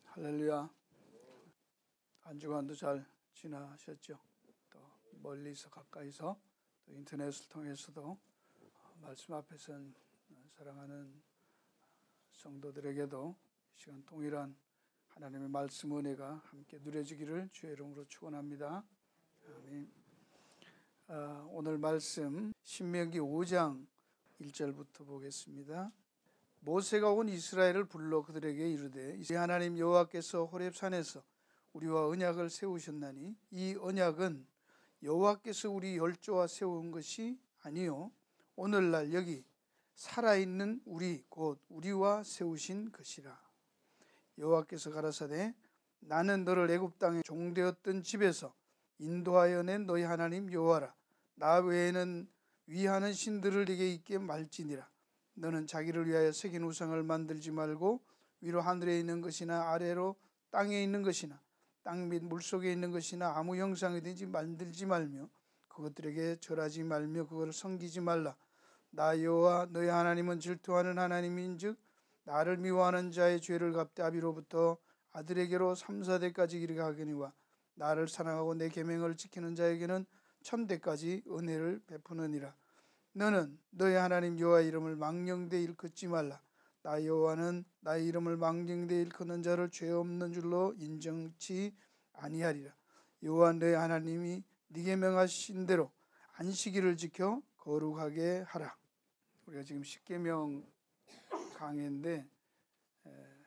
할렐루야. 한 주간도 잘 지나셨죠? 또 멀리서 가까이서 또 인터넷을 통해서도 말씀 앞에 선 사랑하는 성도들에게도 이 시간 동일한 하나님의 말씀 은혜가 함께 누려지기를 주의 이름으로 축원합니다. 아멘. 오늘 말씀 신명기 5장 1절부터 보겠습니다. 모세가 온 이스라엘을 불러 그들에게 이르되 하나님 여호와께서 호렙산에서 우리와 언약을 세우셨나니 이 언약은 여호와께서 우리 열조와 세운 것이 아니요 오늘날 여기 살아있는 우리 곧 우리와 세우신 것이라. 여호와께서 가라사대 나는 너를 애굽 땅에 종되었던 집에서 인도하여 낸 너희 하나님 여호와라. 나 외에는 위하는 신들을 네게 있게 말지니라. 너는 자기를 위하여 새긴 우상을 만들지 말고 위로 하늘에 있는 것이나 아래로 땅에 있는 것이나 땅 및 물속에 있는 것이나 아무 형상이든지 만들지 말며 그것들에게 절하지 말며 그것을 섬기지 말라. 나 여호와 너희 하나님은 질투하는 하나님인즉 나를 미워하는 자의 죄를 갚되 아비로부터 아들에게로 3, 4대까지 이르게 하거니와 나를 사랑하고 내 계명을 지키는 자에게는 1000대까지 은혜를 베푸느니라. 너는 너희 하나님 여호와의 이름을 망령되이 일컫지 말라. 나 여호와는 나의 이름을 망령되이 일컫는 자를 죄 없는 줄로 인정치 아니하리라. 여호와 너희 하나님이 네게 명하신 대로 안식일을 지켜 거룩하게 하라. 우리가 지금 십계명 강해인데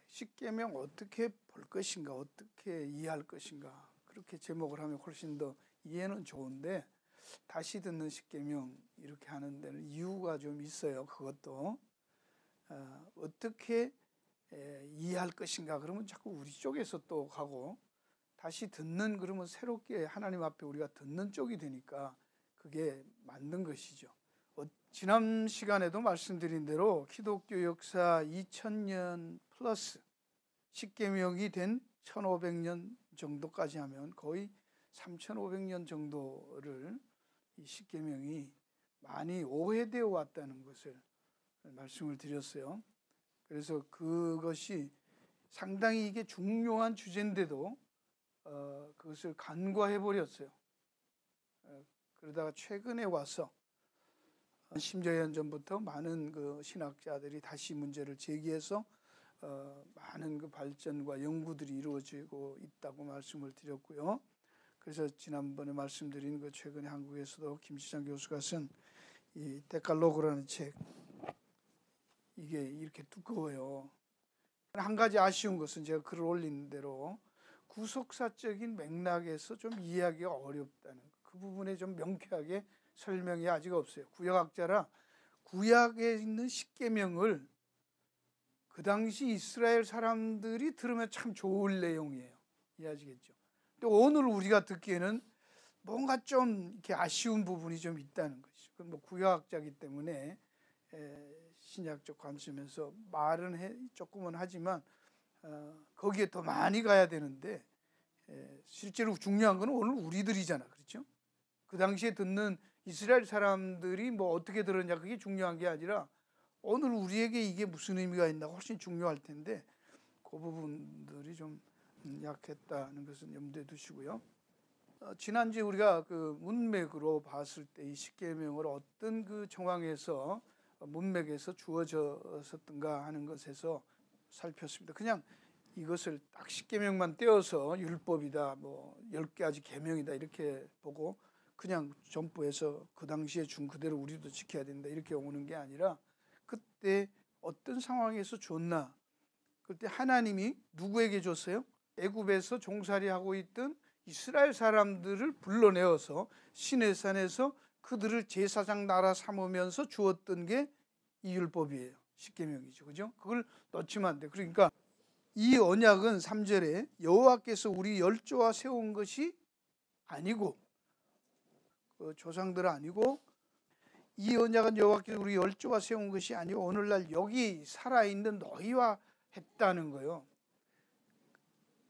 십계명 어떻게 볼 것인가, 어떻게 이해할 것인가, 그렇게 제목을 하면 훨씬 더 이해는 좋은데 다시 듣는 십계명 이렇게 하는 데는 이유가 좀 있어요. 그것도 어떻게 이해할 것인가 그러면 자꾸 우리 쪽에서 또 가고, 다시 듣는 그러면 새롭게 하나님 앞에 우리가 듣는 쪽이 되니까 그게 맞는 것이죠. 지난 시간에도 말씀드린 대로 기독교 역사 2000년 플러스 십계명이 된 1500년 정도까지 하면 거의 3500년 정도를 이 십계명이 많이 오해되어 왔다는 것을 말씀을 드렸어요. 그래서 그것이 상당히 이게 중요한 주제인데도 그것을 간과해 버렸어요. 그러다가 최근에 와서 10여 년 전부터 많은 그 신학자들이 다시 문제를 제기해서 많은 그 발전과 연구들이 이루어지고 있다고 말씀을 드렸고요. 그래서 지난번에 말씀드린 그 최근에 한국에서도 김시장 교수가 쓴 이 데칼로그라는 책, 이게 이렇게 두꺼워요. 한 가지 아쉬운 것은 제가 글을 올린 대로 구속사적인 맥락에서 좀 이해하기가 어렵다는 그 부분에 좀 명쾌하게 설명이 아직 없어요. 구약학자라 구약에 있는 십계명을 그 당시 이스라엘 사람들이 들으면 참 좋을 내용이에요. 이해하시겠죠? 근데 오늘 우리가 듣기에는 뭔가 좀 이렇게 아쉬운 부분이 좀 있다는 것이죠. 그건 뭐 구약학자이기 때문에 신약적 관점에서 말은 조금은 하지만 거기에 더 많이 가야 되는데 실제로 중요한 건 오늘 우리들이잖아, 그렇죠? 그 당시에 듣는 이스라엘 사람들이 뭐 어떻게 들었냐 그게 중요한 게 아니라 오늘 우리에게 이게 무슨 의미가 있나 훨씬 중요할 텐데 그 부분들이 좀 약했다는 것은 염두에 두시고요. 지난주에 우리가 그 문맥으로 봤을 때 이 십계명을 어떤 그 정황에서 문맥에서 주어졌었던가 하는 것에서 살폈습니다. 그냥 이것을 딱 십계명만 떼어서 율법이다, 뭐 10가지 계명이다 이렇게 보고 그냥 전부해서 그 당시에 준 그대로 우리도 지켜야 된다 이렇게 오는 게 아니라 그때 어떤 상황에서 줬나, 그때 하나님이 누구에게 줬어요? 애굽에서 종살이하고 있던 이스라엘 사람들을 불러내어서 시내산에서 그들을 제사장 나라 삼으면서 주었던 게 이 율법이에요. 십계명이죠, 그죠? 그걸 놓치면 안 돼. 그러니까 이 언약은 3절에 여호와께서 우리 열조와 세운 것이 아니고, 그 조상들 아니고, 이 언약은 여호와께서 우리 열조와 세운 것이 아니고 오늘날 여기 살아있는 너희와 했다는 거예요.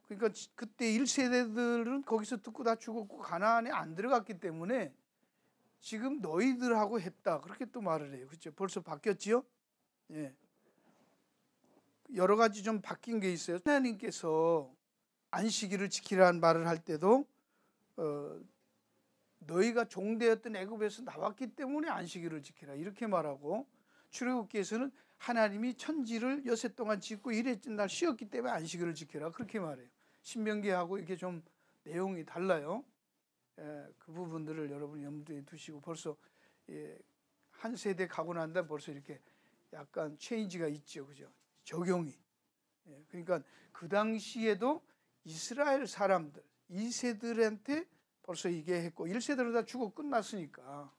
그러니까 그때 1세대들은 거기서 듣고 다 죽었고 가나안에 안 들어갔기 때문에 지금 너희들하고 했다. 그렇게 또 말을 해요. 그렇죠? 벌써 바뀌었지요? 예. 여러 가지 좀 바뀐 게 있어요. 하나님께서 안식일을 지키라는 말을 할 때도 너희가 종되었던 애굽에서 나왔기 때문에 안식일을 지키라 이렇게 말하고, 출애굽기에서는 하나님이 천지를 여섯 동안 짓고 일했던 날 쉬었기 때문에 안식일을 지켜라 그렇게 말해요. 신명기하고 이렇게 좀 내용이 달라요. 그 부분들을 여러분 염두에 두시고, 벌써 한 세대 가고 난 다음에 벌써 이렇게 약간 체인지가 있죠. 그죠? 적용이. 그러니까 그 당시에도 이스라엘 사람들 2세들한테 벌써 이게 했고 1세대로 다 죽어 끝났으니까,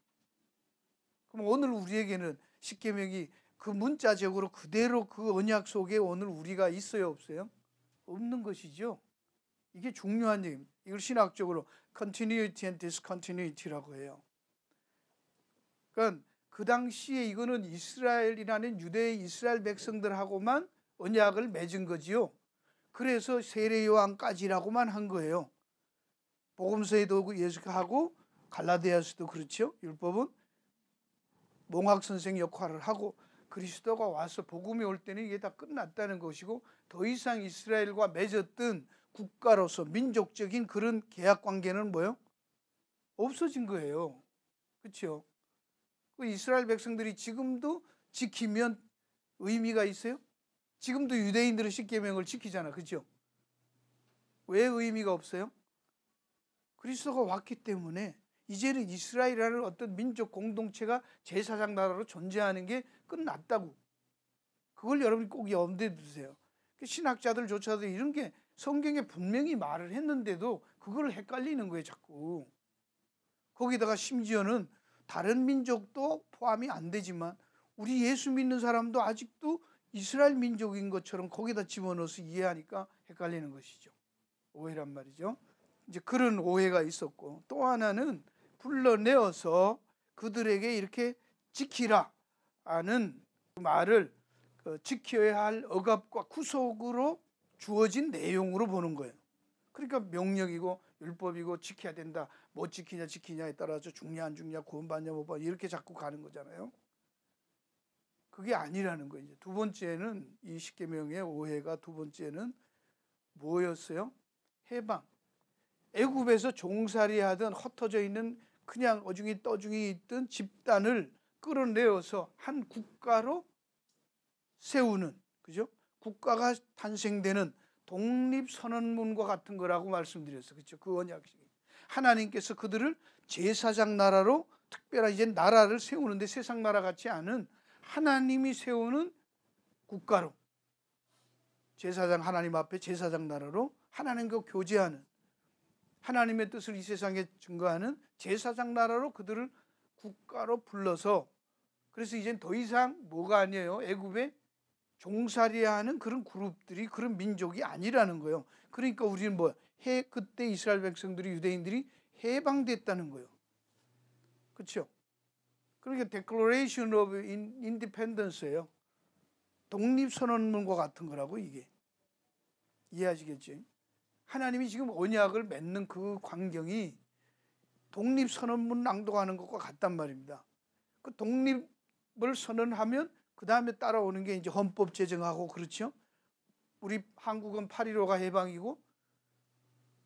그럼 오늘 우리에게는 십계명이 그 문자적으로 그대로 그 언약 속에 오늘 우리가 있어요, 없어요? 없는 것이죠. 이게 중요한 얘기입니다. 이걸 신학적으로 continuity and discontinuity라고 해요. 그러니까 그 당시에 이거는 이스라엘이라는 유대 이스라엘 백성들하고만 언약을 맺은 거지요. 그래서 세례 요한까지라고만 한 거예요. 복음서에도 예수하고 갈라디아서도 그렇죠. 율법은 몽학 선생 역할을 하고 그리스도가 와서 복음이 올 때는 이게 다 끝났다는 것이고, 더 이상 이스라엘과 맺었던 국가로서 민족적인 그런 계약 관계는 뭐예요? 없어진 거예요. 그렇죠? 그 이스라엘 백성들이 지금도 지키면 의미가 있어요? 지금도 유대인들은 십계명을 지키잖아. 그렇죠? 왜 의미가 없어요? 그리스도가 왔기 때문에 이제는 이스라엘이라는 어떤 민족 공동체가 제사장 나라로 존재하는 게 끝났다고. 그걸 여러분이 꼭 염두에 두세요. 신학자들조차도 이런 게 성경에 분명히 말을 했는데도 그걸 헷갈리는 거예요, 자꾸. 거기다가 심지어는 다른 민족도 포함이 안 되지만 우리 예수 믿는 사람도 아직도 이스라엘 민족인 것처럼 거기다 집어넣어서 이해하니까 헷갈리는 것이죠. 오해란 말이죠. 이제 그런 오해가 있었고, 또 하나는 불러내어서 그들에게 이렇게 지키라 하는 말을 지켜야 할 억압과 구속으로 주어진 내용으로 보는 거예요. 그러니까 명령이고 율법이고 지켜야 된다. 못 지키냐 지키냐에 따라서 죽냐 안 죽냐 구원받냐 못 받냐 이렇게 자꾸 가는 거잖아요. 그게 아니라는 거예요. 이제 두 번째는 이 십계명의 오해가 두 번째는 뭐였어요? 해방. 애굽에서 종살이하던 흩어져 있는 그냥 어중이 떠중이 있던 집단을 끌어내어서 한 국가로 세우는, 그죠? 국가가 탄생되는 독립선언문과 같은 거라고 말씀드렸어요. 그렇죠? 그 언약이. 하나님께서 그들을 제사장 나라로 특별한 이제 나라를 세우는데 세상 나라 같지 않은 하나님이 세우는 국가로, 제사장 하나님 앞에 제사장 나라로 하나님과 교제하는, 하나님의 뜻을 이 세상에 증거하는 제사장 나라로 그들을 국가로 불러서, 그래서 이젠 더 이상 뭐가 아니에요? 애굽에 종살이하는 그런 그룹들이, 그런 민족이 아니라는 거예요. 그러니까 우리는 그때 이스라엘 백성들이, 유대인들이 해방됐다는 거예요. 그렇죠? 그러니까 Declaration of Independence예요. 독립선언문과 같은 거라고 이게. 이해하시겠지? 하나님이 지금 언약을 맺는 그 광경이 독립선언문 낭독하는 것과 같단 말입니다. 그 독립을 선언하면 그 다음에 따라오는 게 이제 헌법 제정하고, 그렇죠? 우리 한국은 8.15가 해방이고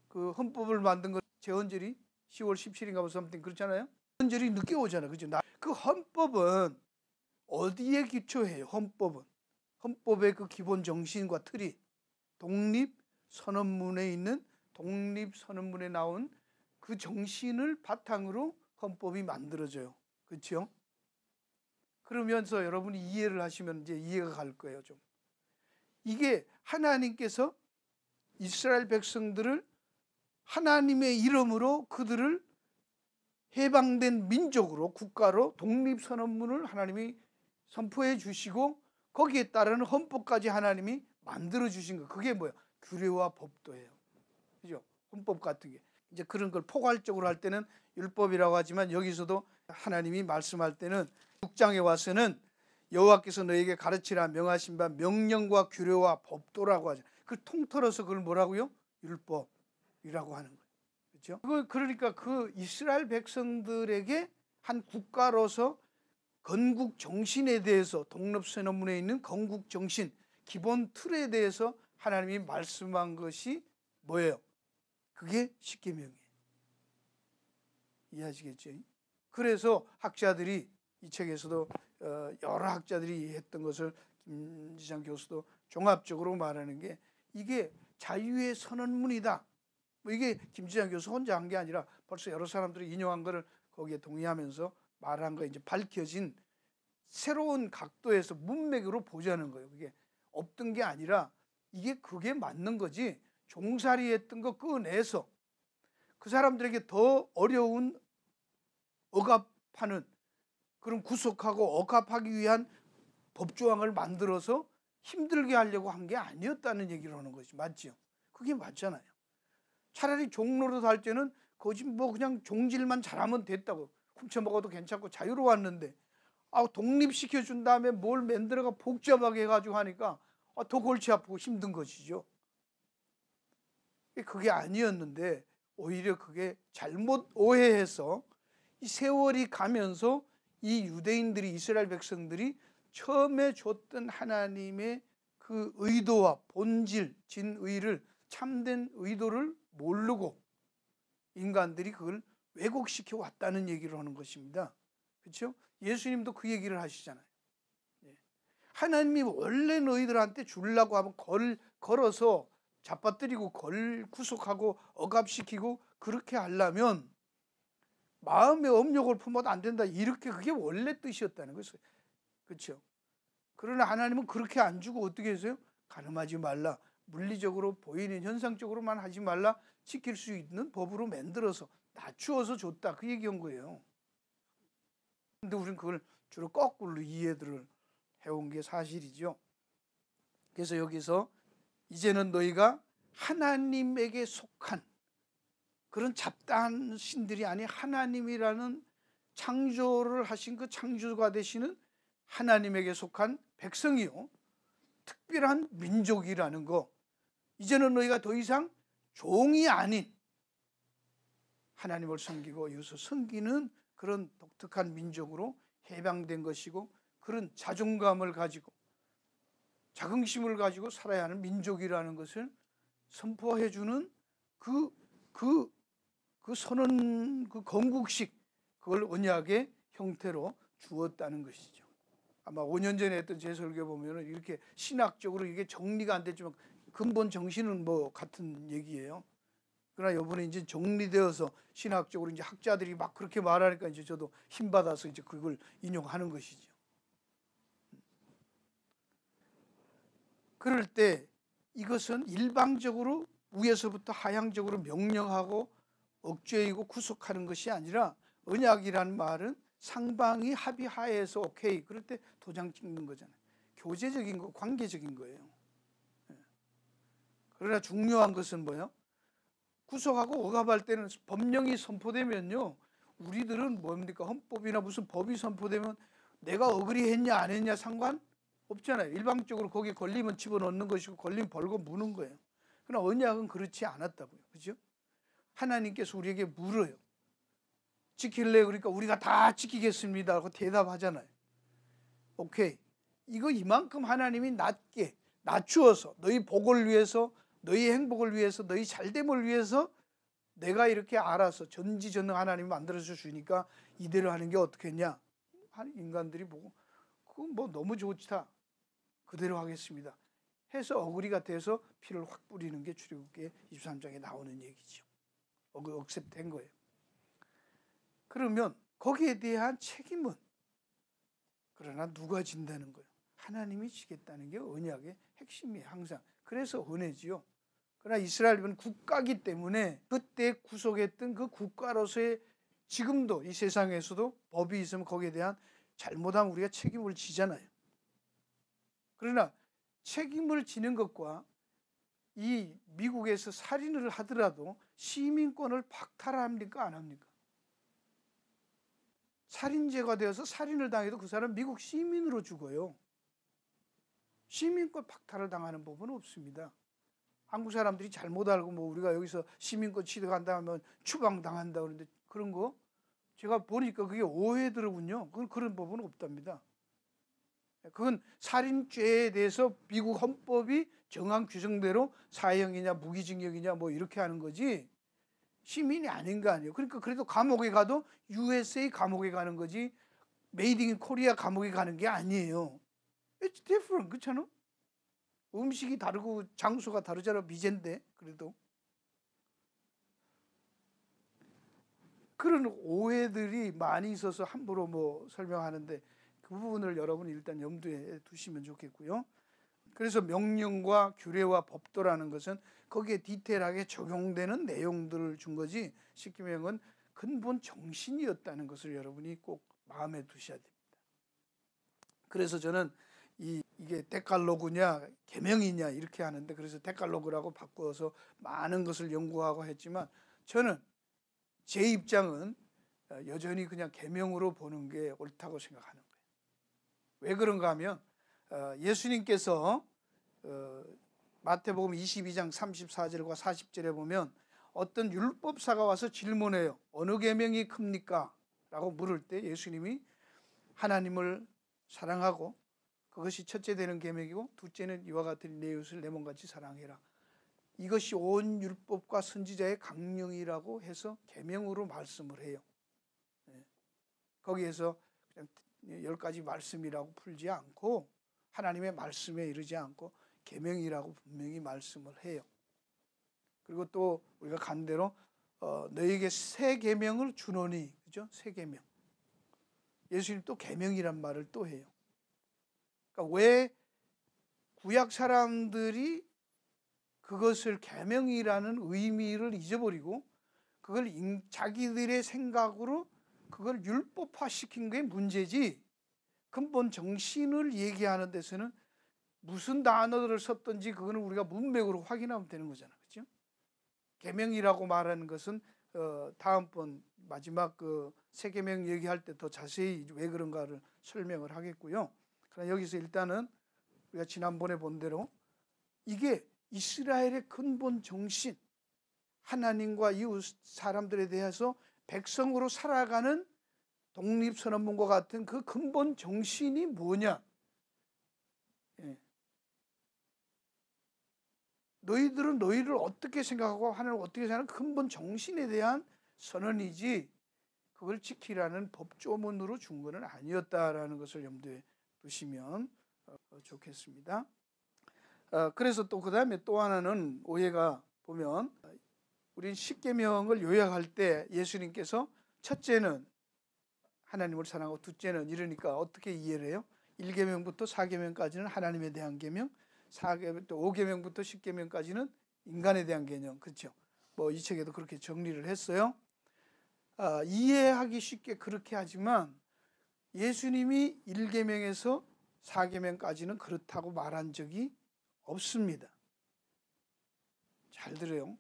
그 헌법을 만든 거 제헌절이 10월 17일인가 뭐 something 그렇잖아요. 제헌절이 늦게 오잖아, 그죠? 그 헌법은 어디에 기초해요? 헌법의 그 기본 정신과 틀이 독립선언문에 있는, 독립선언문에 나온 그 정신을 바탕으로 헌법이 만들어져요. 그렇죠? 그러면서 여러분이 이해를 하시면 이제 이해가 갈 거예요. 좀 이게 하나님께서 이스라엘 백성들을 하나님의 이름으로 그들을 해방된 민족으로, 국가로 독립선언문을 하나님이 선포해 주시고 거기에 따르는 헌법까지 하나님이 만들어 주신 거. 그게 뭐예요? 규례와 법도예요. 그죠? 헌법 같은 게. 이제 그런 걸 포괄적으로 할 때는 율법이라고 하지만 여기서도 하나님이 말씀할 때는 6장에 와서는 여호와께서 너에게 가르치라 명하신 바 명령과 규례와 법도라고 하죠. 그 통틀어서 그걸 뭐라고요? 율법이라고 하는 거예요. 그렇죠? 그러니까 그 이스라엘 백성들에게 한 국가로서 건국 정신에 대해서 독립선언문에 있는 건국 정신 기본 틀에 대해서 하나님이 말씀한 것이 뭐예요? 그게 십계명이에요. 이해하시겠죠? 그래서 학자들이 이 책에서도 여러 학자들이 했던 것을 김지장 교수도 종합적으로 말하는 게 이게 자유의 선언문이다. 뭐 이게 김지장 교수 혼자 한 게 아니라 벌써 여러 사람들이 인용한 거를 거기에 동의하면서 말한 거 이제 밝혀진 새로운 각도에서 문맥으로 보자는 거예요. 그게 없던 게 아니라 이게 그게 맞는 거지. 종살이 했던 거 꺼내서 그 사람들에게 더 어려운 억압하는 그런 구속하고 억압하기 위한 법조항을 만들어서 힘들게 하려고 한 게 아니었다는 얘기를 하는 것이 맞죠. 그게 맞잖아요. 차라리 종로로 살 때는 거짓 뭐 그냥 종질만 잘하면 됐다고 훔쳐먹어도 괜찮고 자유로웠는데 독립시켜 준 다음에 뭘 만들어가 복잡하게 해가지고 하니까 더 골치 아프고 힘든 것이죠. 그게 아니었는데 오히려 그게 잘못 오해해서 이 세월이 가면서 이 유대인들이 이스라엘 백성들이 처음에 줬던 하나님의 그 의도와 본질, 진의를 참된 의도를 모르고 인간들이 그걸 왜곡시켜 왔다는 얘기를 하는 것입니다. 그렇죠? 예수님도 그 얘기를 하시잖아요. 하나님이 원래 너희들한테 주려고 하면 걸어서 잡아뜨리고 구속하고 억압시키고 그렇게 하려면 마음의 업력을 품어도 안 된다. 이렇게 그게 원래 뜻이었다는 거죠. 그렇죠? 그러나 하나님은 그렇게 안 주고 어떻게 했어요? 간음하지 말라. 물리적으로 보이는 현상적으로만 하지 말라. 지킬 수 있는 법으로 만들어서 낮추어서 줬다. 그 얘기한 거예요. 근데 우리는 그걸 주로 거꾸로 이해들을 해온 게 사실이죠. 그래서 여기서 이제는 너희가 하나님에게 속한 그런 잡다한 신들이 아닌 하나님이라는 창조를 하신 그 창조가 되시는 하나님에게 속한 백성이요, 특별한 민족이라는 거. 이제는 너희가 더 이상 종이 아닌 하나님을 섬기고 이웃을 섬기는 그런 독특한 민족으로 해방된 것이고, 그런 자존감을 가지고 자긍심을 가지고 살아야 하는 민족이라는 것을 선포해 주는 그 선언, 그 건국식, 그걸 언약의 형태로 주었다는 것이죠. 아마 5년 전에 했던 제 설교 보면 이렇게 신학적으로 이게 정리가 안 됐지만 근본 정신은 뭐 같은 얘기예요. 그러나 이번에 이제 정리되어서 신학적으로 이제 학자들이 막 그렇게 말하니까 이제 저도 힘받아서 이제 그걸 인용하는 것이죠. 그럴 때 이것은 일방적으로 위에서부터 하향적으로 명령하고 억제이고 구속하는 것이 아니라, 언약이라는 말은 상방이 합의하에서 오케이 그럴 때 도장 찍는 거잖아요. 교제적인 거, 관계적인 거예요. 그러나 중요한 것은 뭐예요? 구속하고 억압할 때는 법령이 선포되면요, 우리들은 뭡니까? 헌법이나 무슨 법이 선포되면 내가 어그리 했냐 안 했냐 상관 없잖아요. 일방적으로 거기에 걸리면 집어넣는 것이고 걸리면 벌금 무는 거예요. 그러나 언약은 그렇지 않았다고요. 그죠? 하나님께서 우리에게 물어요. 지킬래요? 그러니까 우리가 다 지키겠습니다 하고 대답하잖아요. 오케이. 이거 이만큼 하나님이 낮추어서 너희 복을 위해서, 너희 행복을 위해서, 너희 잘됨을 위해서 내가 이렇게 알아서 전지전능 하나님이 만들어서 주니까 이대로 하는 게 어떻겠냐? 인간들이 보고 그건 뭐 너무 좋다. 그대로 하겠습니다 해서 어그리가 돼서 피를 확 뿌리는 게 출애굽기 23장에 나오는 얘기죠. 억셉된 거예요. 그러면 거기에 대한 책임은 그러나 누가 진다는 거예요? 하나님이 지겠다는 게 언약의 핵심이에요. 항상. 그래서 은혜지요. 그러나 이스라엘은 국가기 때문에 그때 구속했던 그 국가로서의 지금도 이 세상에서도 법이 있으면 거기에 대한 잘못하면 우리가 책임을 지잖아요. 그러나 책임을 지는 것과 이 미국에서 살인을 하더라도 시민권을 박탈합니까? 안 합니까? 살인죄가 되어서 살인을 당해도 그 사람 미국 시민으로 죽어요. 시민권 박탈을 당하는 법은 없습니다. 한국 사람들이 잘못 알고 뭐 우리가 여기서 시민권 취득한다 하면 추방당한다 그러는데 그런 거 제가 보니까 그게 오해더군요. 그건 그런 법은 없답니다. 그건 살인죄에 대해서 미국 헌법이 정한 규정대로 사형이냐 무기징역이냐 뭐 이렇게 하는 거지 시민이 아닌 거 아니에요. 그러니까 그래도 감옥에 가도 USA 감옥에 가는 거지 메이드 인 코리아 감옥에 가는 게 아니에요. It's different. 그렇잖아? 음식이 다르고 장소가 다르잖아. 미제인데 그래도. 그런 오해들이 많이 있어서 함부로 뭐 설명하는데 그 부분을 여러분이 일단 염두에 두시면 좋겠고요. 그래서 명령과 규례와 법도라는 것은 거기에 디테일하게 적용되는 내용들을 준 거지 십계명은 근본 정신이었다는 것을 여러분이 꼭 마음에 두셔야 됩니다. 그래서 저는 이게 데칼로그냐 계명이냐 이렇게 하는데 그래서 데칼로그라고 바꾸어서 많은 것을 연구하고 했지만 저는 제 입장은 여전히 그냥 계명으로 보는 게 옳다고 생각하는 거예요. 왜 그런가 하면 예수님께서 마태복음 22장 34절과 40절에 보면 어떤 율법사가 와서 질문해요. 어느 계명이 큽니까? 라고 물을 때 예수님이 하나님을 사랑하고 그것이 첫째 되는 계명이고 둘째는 이와 같은 내 이웃을 내 몸같이 사랑해라. 이것이 온 율법과 선지자의 강령이라고 해서 계명으로 말씀을 해요. 거기에서 그냥 10가지 말씀이라고 풀지 않고 하나님의 말씀에 이르지 않고 계명이라고 분명히 말씀을 해요. 그리고 또 우리가 간 대로 너에게 새 계명을 주노니, 그죠? 새 계명. 예수님 또 계명이란 말을 또 해요. 그러니까 왜 구약 사람들이 그것을 계명이라는 의미를 잊어버리고 그걸 자기들의 생각으로 그걸 율법화시킨 게 문제지 근본 정신을 얘기하는 데서는 무슨 단어를 썼든지 그거는 우리가 문맥으로 확인하면 되는 거잖아요. 그렇죠? 계명이라고 말하는 것은 다음번 마지막 그 새 계명 얘기할 때 더 자세히 왜 그런가를 설명을 하겠고요. 그러나 여기서 일단은 우리가 지난번에 본 대로 이게 이스라엘의 근본 정신, 하나님과 이웃 사람들에 대해서 백성으로 살아가는 독립선언문과 같은 그 근본 정신이 뭐냐? 너희들은 너희를 어떻게 생각하고 하나님을 어떻게 생각하는 근본 정신에 대한 선언이지 그걸 지키라는 법조문으로 준 것은 아니었다라는 것을 염두에 두시면 좋겠습니다. 그래서 또 그 다음에 또 하나는 오해가 보면 우린 십계명을 요약할 때 예수님께서 첫째는 하나님을 사랑하고 둘째는 이러니까 어떻게 이해를 해요? 1계명부터 4계명까지는 하나님에 대한 계명, 4계명 또 5계명부터 10계명까지는 인간에 대한 개념. 그렇죠? 뭐 이 책에도 그렇게 정리를 했어요. 이해하기 쉽게 그렇게 하지만 예수님이 1계명에서 4계명까지는 그렇다고 말한 적이 없습니다. 잘 들어요.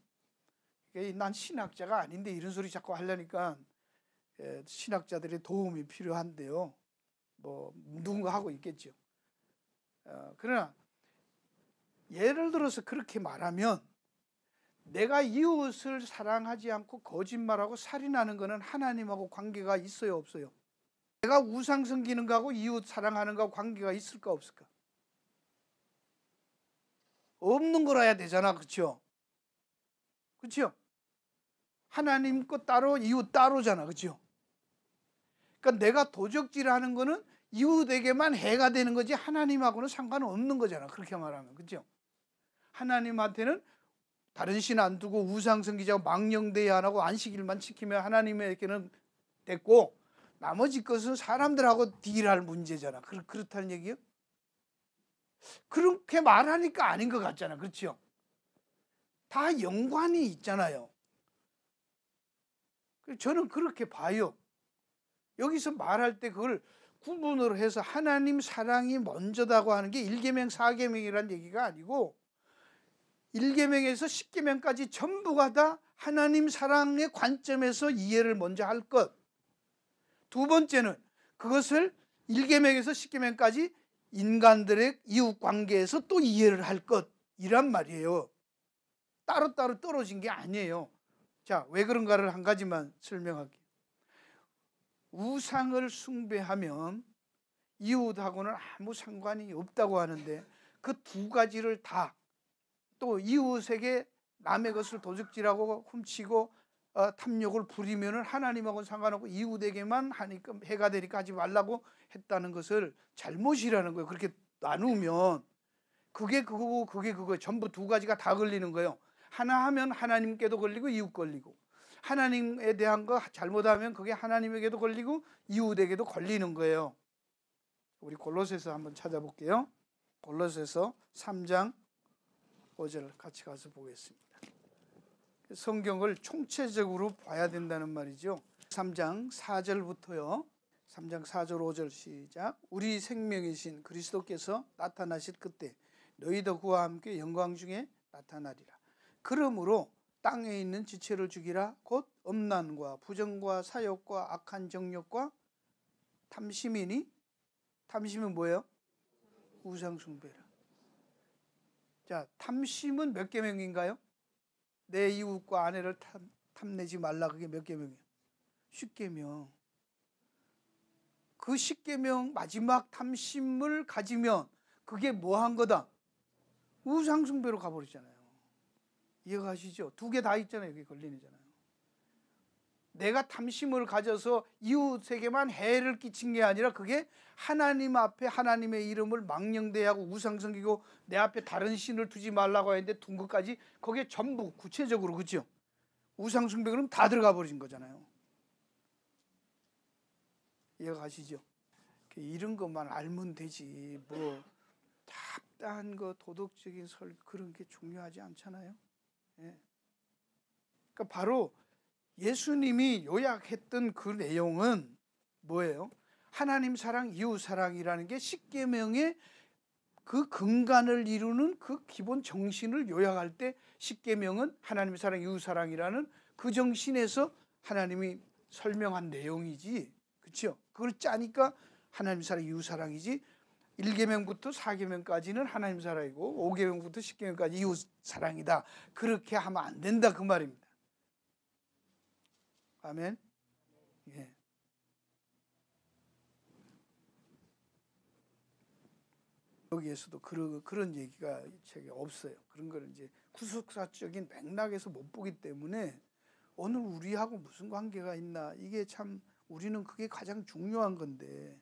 난 신학자가 아닌데 이런 소리 자꾸 하려니까 신학자들의 도움이 필요한데요. 뭐 누군가 하고 있겠죠. 그러나 예를 들어서 그렇게 말하면 내가 이웃을 사랑하지 않고 거짓말하고 살인하는 것은 하나님하고 관계가 있어요, 없어요? 내가 우상 섬기는 거하고 이웃 사랑하는 거하고 관계가 있을까, 없을까? 없는 거라야 되잖아, 그렇죠? 그렇죠? 하나님 것 따로 이웃 따로잖아, 그렇죠? 그러니까 내가 도적질하는 거는 이웃에게만 해가 되는 거지 하나님하고는 상관은 없는 거잖아, 그렇게 말하면, 그렇죠? 하나님한테는 다른 신 안 두고 우상 섬기자고 망령대회 안 하고 안식일만 지키면 하나님에게는 됐고 나머지 것은 사람들하고 딜할 문제잖아. 그렇다는 얘기요? 그렇게 말하니까 아닌 것 같잖아. 그렇죠? 다 연관이 있잖아요. 저는 그렇게 봐요. 여기서 말할 때 그걸 구분을 해서 하나님 사랑이 먼저다고 하는 게 1계명 4계명이라는 얘기가 아니고 1계명에서 10계명까지 전부가 다 하나님 사랑의 관점에서 이해를 먼저 할 것. 두 번째는 그것을 1계명에서 10계명까지 인간들의 이웃 관계에서 또 이해를 할 것이란 말이에요. 따로따로 떨어진 게 아니에요. 자, 왜 그런가를 한 가지만 설명할게요. 우상을 숭배하면 이웃하고는 아무 상관이 없다고 하는데 그 두 가지를 다 또 이웃에게 남의 것을 도둑질하고 훔치고 탐욕을 부리면은 하나님하고는 상관없고 이웃에게만 하니까 해가 되니까 하지 말라고 했다는 것을 잘못이라는 거예요. 그렇게 나누면 그게 그거고 그게 그거예요. 전부 두 가지가 다 걸리는 거예요. 하나 하면 하나님께도 걸리고 이웃 걸리고, 하나님에 대한 거 잘못하면 그게 하나님에게도 걸리고 이웃에게도 걸리는 거예요. 우리 골로새서 한번 찾아볼게요. 골로새서 3장 5절 같이 가서 보겠습니다. 성경을 총체적으로 봐야 된다는 말이죠. 3장 4절부터요. 3장 4절 5절 시작. 우리 생명이신 그리스도께서 나타나실 그때 너희도 그와 함께 영광 중에 나타나리라. 그러므로 땅에 있는 지체를 죽이라. 곧 음란과 부정과 사욕과 악한 정욕과 탐심이니, 탐심은 뭐예요? 우상 숭배라. 자, 탐심은 몇 계명인가요? 내 이웃과 아내를 탐내지 말라. 그게 몇 계명이에요? 10계명. 그 10계명 마지막 탐심을 가지면 그게 뭐 한 거다? 우상 숭배로 가버리잖아요. 이해가시죠? 두 개 다 있잖아요. 여기 걸리잖아요. 내가 탐심을 가져서 이웃에게만 해를 끼친 게 아니라 그게 하나님 앞에 하나님의 이름을 망령되하고 우상 섬기고 내 앞에 다른 신을 두지 말라고 했는데 둔 것까지 거기에 전부 구체적으로, 그렇죠? 우상 숭배 그럼 다 들어가 버린 거잖아요. 이해가시죠? 이런 것만 알면 되지 뭐 잡다한 거 도덕적인 그런 게 중요하지 않잖아요. 예. 그러니까 바로 예수님이 요약했던 그 내용은 뭐예요? 하나님 사랑, 이웃 사랑이라는 게 십계명의 그 근간을 이루는 그 기본 정신을 요약할 때 십계명은 하나님 사랑, 이웃 사랑이라는 그 정신에서 하나님이 설명한 내용이지, 그렇죠? 그걸 짜니까 하나님 사랑, 이웃 사랑이지 1계명부터 4계명까지는 하나님 사랑이고 5계명부터 10계명까지 이웃 사랑이다. 그렇게 하면 안 된다 그 말입니다. 아멘. 예. 여기에서도 그런 얘기가 책에 없어요. 그런 걸 이제 구속사적인 맥락에서 못 보기 때문에 오늘 우리하고 무슨 관계가 있나, 이게 참 우리는 그게 가장 중요한 건데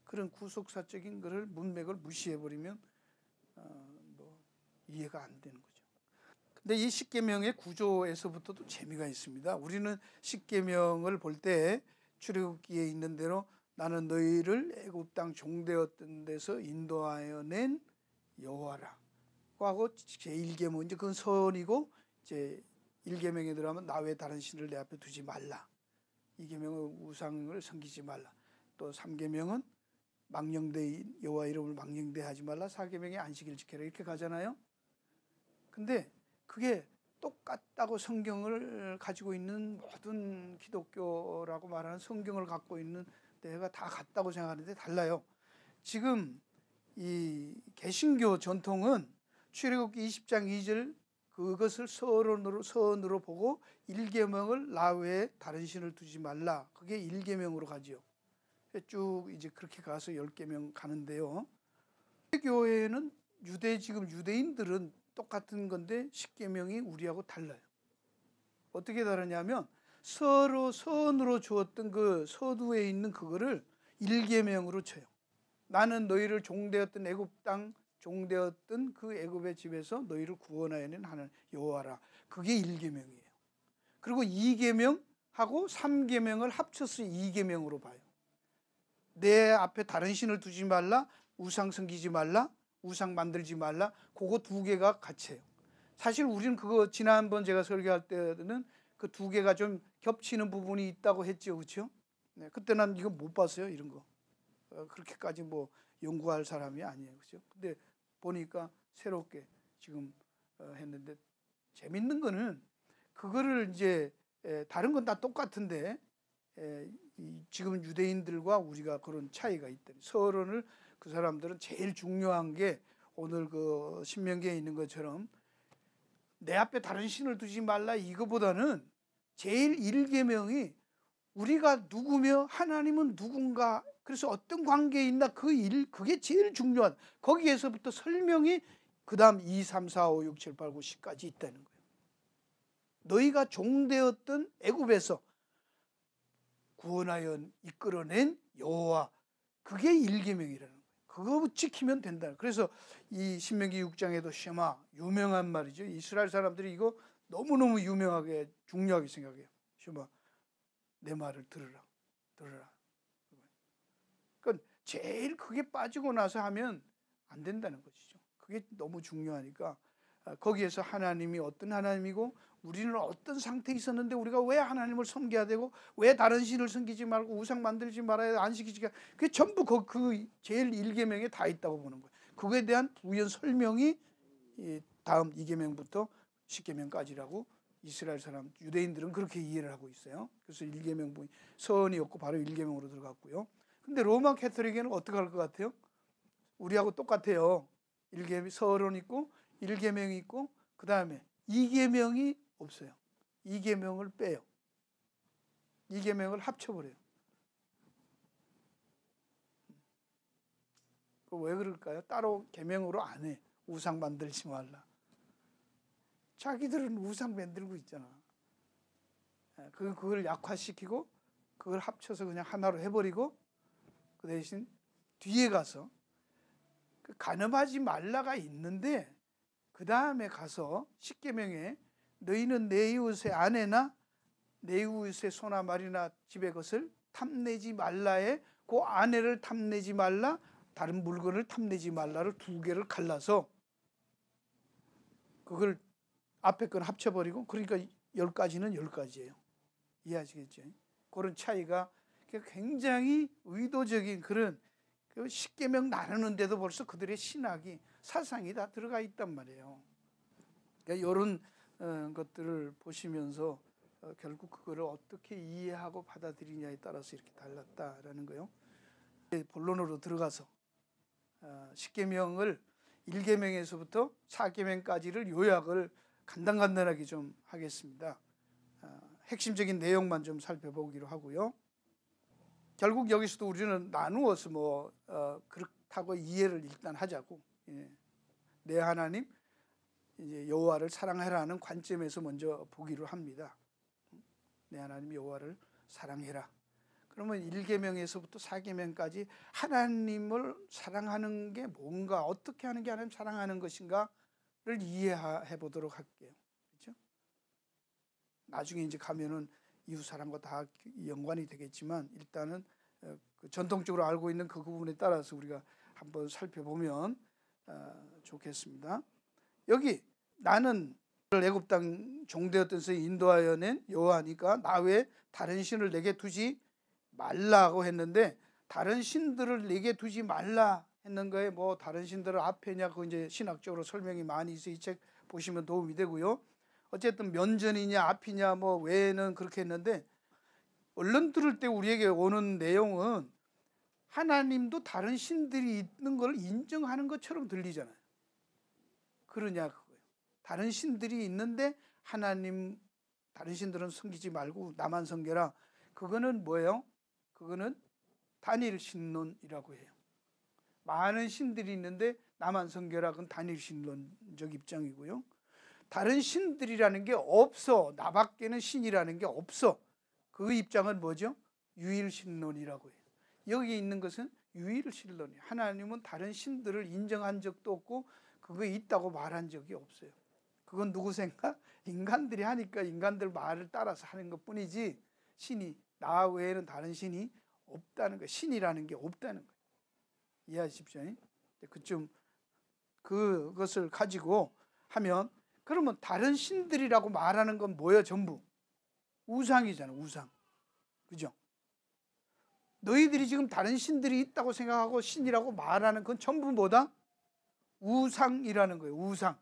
그런 구속사적인 거를 문맥을 무시해버리면 뭐 이해가 안 되는 거죠. 근데 이 십계명의 구조에서부터도 재미가 있습니다. 우리는 십계명을 볼 때 출애굽기에 있는 대로 나는 너희를 애굽 땅 종되었던 데서 인도하여 낸 여호와라 하고 제1계명, 이제 그건 선이고, 이제 1계명에 들어가면 나 외에 다른 신을 내 앞에 두지 말라. 2계명은 우상을 섬기지 말라. 또 3계명은 망령되 여호와 이름을 망령되하지 말라. 4계명에 안식일 지켜라. 이렇게 가잖아요. 근데 그게 똑같다고 성경을 가지고 있는 모든 기독교라고 말하는 성경을 갖고 있는 데가 다 같다고 생각하는데 달라요. 지금 이 개신교 전통은 출애굽기 20장 2절 그것을 서론으로 보고 1계명을 나 외에 다른 신을 두지 말라. 그게 1계명으로 가지요. 쭉 이제 그렇게 가서 10계명 가는데요. 교회는 지금 유대인들은 똑같은 건데 10계명이 우리하고 달라요. 어떻게 다르냐면 서로 선으로 주었던 그 서두에 있는 그거를 1계명으로 쳐요. 나는 너희를 종되었던 애굽 땅 종되었던 그 애굽의 집에서 너희를 구원하여 낸 하나님 여호와라. 그게 1계명이에요. 그리고 2계명하고 3계명을 합쳐서 2계명으로 봐요. 내 앞에 다른 신을 두지 말라, 우상 섬기지 말라, 우상 만들지 말라. 그거 두 개가 같이 해요. 사실 우리는 그거 지난번 제가 설교할 때는 그 두 개가 좀 겹치는 부분이 있다고 했죠, 그렇죠? 네, 그때 난 이거 못 봤어요, 이런 거. 그렇게까지 뭐 연구할 사람이 아니에요, 그렇죠? 근데 보니까 새롭게 지금 했는데 재밌는 거는 그거를 이제 다른 건 다 똑같은데 지금 유대인들과 우리가 그런 차이가 있다니. 서론을 그 사람들은 제일 중요한 게 오늘 그 신명기에 있는 것처럼 내 앞에 다른 신을 두지 말라 이거보다는 제일 1계명이 우리가 누구며 하나님은 누군가, 그래서 어떤 관계에 있나 그게 제일 중요한, 거기에서부터 설명이 그 다음 2, 3, 4, 5, 6, 7, 8, 9, 10까지 있다는 거예요. 너희가 종되었던 애굽에서 구원하여 이끌어낸 여호와, 그게 1계명이라는 거예요. 그거 지키면 된다. 그래서 이 신명기 6장에도 쉐마, 유명한 말이죠. 이스라엘 사람들이 이거 너무너무 유명하게 중요하게 생각해요. 쉐마, 내 말을 들으라. 그러니까 제일 그게 빠지고 나서 하면 안 된다는 것이죠. 그게 너무 중요하니까 거기에서 하나님이 어떤 하나님이고 우리는 어떤 상태에 있었는데 우리가 왜 하나님을 섬겨야 되고 왜 다른 신을 섬기지 말고 우상 만들지 말아야 안식일지가, 그게 전부 그 제일 1계명에 다 있다고 보는 거예요. 그거에 대한 부연 설명이 다음 2계명부터 10계명까지라고 이스라엘 사람, 유대인들은 그렇게 이해를 하고 있어요. 그래서 1계명 부분 서언이 없고 바로 1계명으로 들어갔고요. 근데 로마 캐토릭에는 어떻게 할 것 같아요? 우리하고 똑같아요. 서론 있고 1계명이 있고 그 다음에 2계명이 없어요. 2계명을 빼요. 2계명을 합쳐버려요. 왜 그럴까요? 따로 계명으로 안 해. 우상 만들지 말라. 자기들은 우상 만들고 있잖아. 그걸 약화시키고 그걸 합쳐서 그냥 하나로 해버리고 그 대신 뒤에 가서 간음하지 말라가 있는데 그 다음에 가서 10계명에 너희는 내 이웃의 아내나 내 이웃의 소나 말이나 집의 것을 탐내지 말라에 그 아내를 탐내지 말라, 다른 물건을 탐내지 말라를 2개를 갈라서 그걸 앞에 건 합쳐버리고, 그러니까 10가지는 10가지예요. 이해하시겠죠? 그런 차이가 굉장히 의도적인 그런 10계명 나누는데도 벌써 그들의 신학이, 사상이 다 들어가 있단 말이에요. 그러니까 이런 것들을 보시면서 결국 그거를 어떻게 이해하고 받아들이냐에 따라서 이렇게 달랐다라는 거예요. 본론으로 들어가서 10계명을 1계명에서부터 4계명까지를 요약을 간단하게 좀 하겠습니다. 핵심적인 내용만 좀 살펴보기로 하고요. 결국 여기서도 우리는 나누어서 그렇다고 이해를 일단 하자고, 내 하나님 이제 여호와를 사랑해라는 관점에서 먼저 보기로 합니다. 내 하나님 여호와를 사랑해라. 그러면 1계명에서부터 4계명까지 하나님을 사랑하는 게 뭔가, 어떻게 하는 게 하나님 사랑하는 것인가를 이해해 보도록 할게요. 그렇죠? 나중에 이제 가면은 이웃 사람과 다 연관이 되겠지만 일단은 전통적으로 알고 있는 그 부분에 따라서 우리가 한번 살펴보면 좋겠습니다. 여기 나는 애굽 땅 종되었던 새 인도하여 낸 여호와니까 나 외에 다른 신을 내게 두지 말라고 했는데, 다른 신들을 내게 두지 말라 했는 거에 다른 신들을 앞에냐, 그 이제 신학적으로 설명이 많이 있어. 이 책 보시면 도움이 되고요. 어쨌든 면전이냐 앞이냐 외에는 그렇게 했는데, 얼른 들을 때 우리에게 오는 내용은 하나님도 다른 신들이 있는 걸 인정하는 것처럼 들리잖아요. 그러냐 그거예요. 다른 신들이 있는데 하나님, 다른 신들은 섬기지 말고 나만 섬겨라. 그거는 뭐예요? 그거는 단일 신론이라고 해요. 많은 신들이 있는데 나만 섬겨라. 그건 단일 신론적 입장이고요. 다른 신들이라는 게 없어. 나밖에는 신이라는 게 없어. 그 입장은 뭐죠? 유일신론이라고 해요. 여기 있는 것은 유일신론이에요. 하나님은 다른 신들을 인정한 적도 없고 그거 있다고 말한 적이 없어요. 그건 누구 생각? 인간들이 하니까 인간들 말을 따라서 하는 것뿐이지, 신이, 나 외에는 다른 신이 없다는 거예요. 신이라는 게 없다는 거예요. 이해하십시오? 그것을 가지고 하면, 그러면 다른 신들이라고 말하는 건 뭐예요? 전부 우상이잖아. 우상. 그죠? 너희들이 지금 다른 신들이 있다고 생각하고 신이라고 말하는 건 전부 뭐다? 우상이라는 거예요. 우상.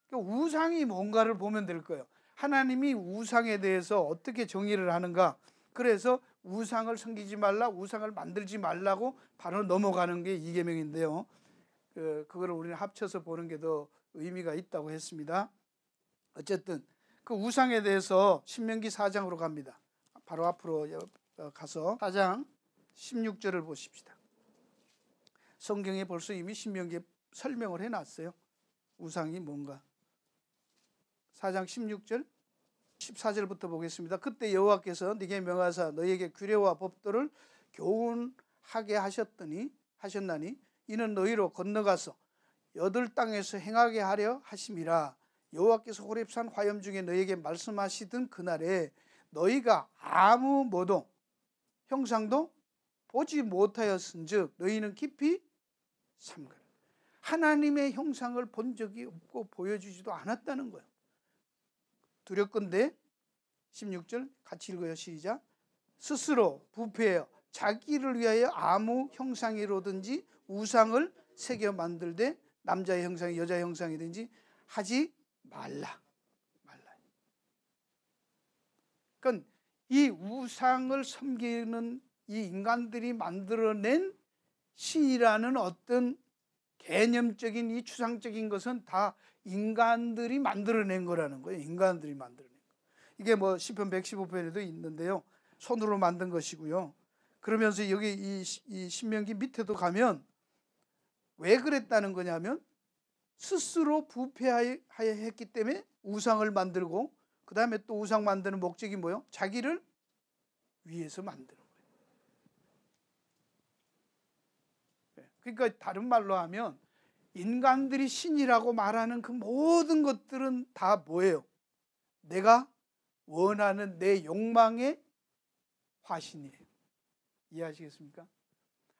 그러니까 우상이 뭔가를 보면 될 거예요. 하나님이 우상에 대해서 어떻게 정의를 하는가. 그래서 우상을 섬기지 말라, 우상을 만들지 말라고 바로 넘어가는 게 2계명인데요. 그거를 우리는 합쳐서 보는 게 더 의미가 있다고 했습니다. 어쨌든 그 우상에 대해서 신명기 4장으로 갑니다. 바로 앞으로 가서 4장 16절을 보십시다. 성경에 벌써 이미 신명기에 설명을 해놨어요. 우상이 뭔가. 4장 16절 14절부터 보겠습니다. 그때 여호와께서 네게 명하사 너희에게 규례와 법도를 교훈하게 하셨나니 이는 너희로 건너가서 여덟 땅에서 행하게 하려 하심이라. 여호와께서 호렙산 화염 중에 너희에게 말씀하시던 그날에 너희가 아무 모도 형상도 보지 못하였은즉 너희는 깊이 삼가라. 하나님의 형상을 본 적이 없고 보여주지도 않았다는 거예요. 두렵건대 16절 같이 읽어요. 시작. 스스로 부패하여 자기를 위하여 아무 형상이로든지 우상을 새겨 만들되 남자의 형상이 여자의 형상이든지 하지 말라. 그러니까 이 우상을 섬기는 이 인간들이 만들어낸 신이라는 어떤 개념적인 이 추상적인 것은 다 인간들이 만들어낸 거라는 거예요. 인간들이 만들어낸 거. 이게 뭐 시편 115편에도 있는데요. 손으로 만든 것이고요. 그러면서 여기 이 신명기 밑에도 가면 왜 그랬다는 거냐면 스스로 부패하여 했기 때문에 우상을 만들고 그 다음에 또 우상 만드는 목적이 뭐예요? 자기를 위해서 만드는 거예요. 그러니까 다른 말로 하면 인간들이 신이라고 말하는 그 모든 것들은 다 뭐예요? 내가 원하는 내 욕망의 화신이에요. 이해하시겠습니까?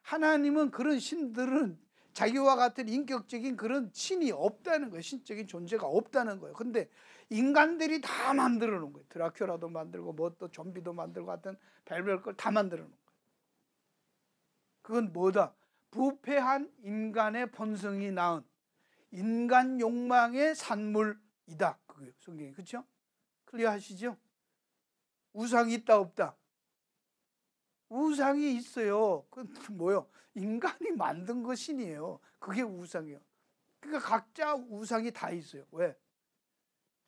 하나님은 그런 신들은 자기와 같은 인격적인 그런 신이 없다는 거예요. 신적인 존재가 없다는 거예요. 근데 인간들이 다 만들어 놓은 거예요. 드라큘라도 만들고 뭐 또 좀비도 만들고 하여튼 별별 걸 다 만들어 놓은 거예요. 그건 뭐다? 부패한 인간의 본성이 낳은 인간 욕망의 산물이다. 그거예요. 성경이. 그렇죠? 클리어하시죠? 우상이 있다 없다? 우상이 있어요. 그건 뭐예요? 인간이 만든 것이에요. 그게 우상이에요. 그러니까 각자 우상이 다 있어요. 왜?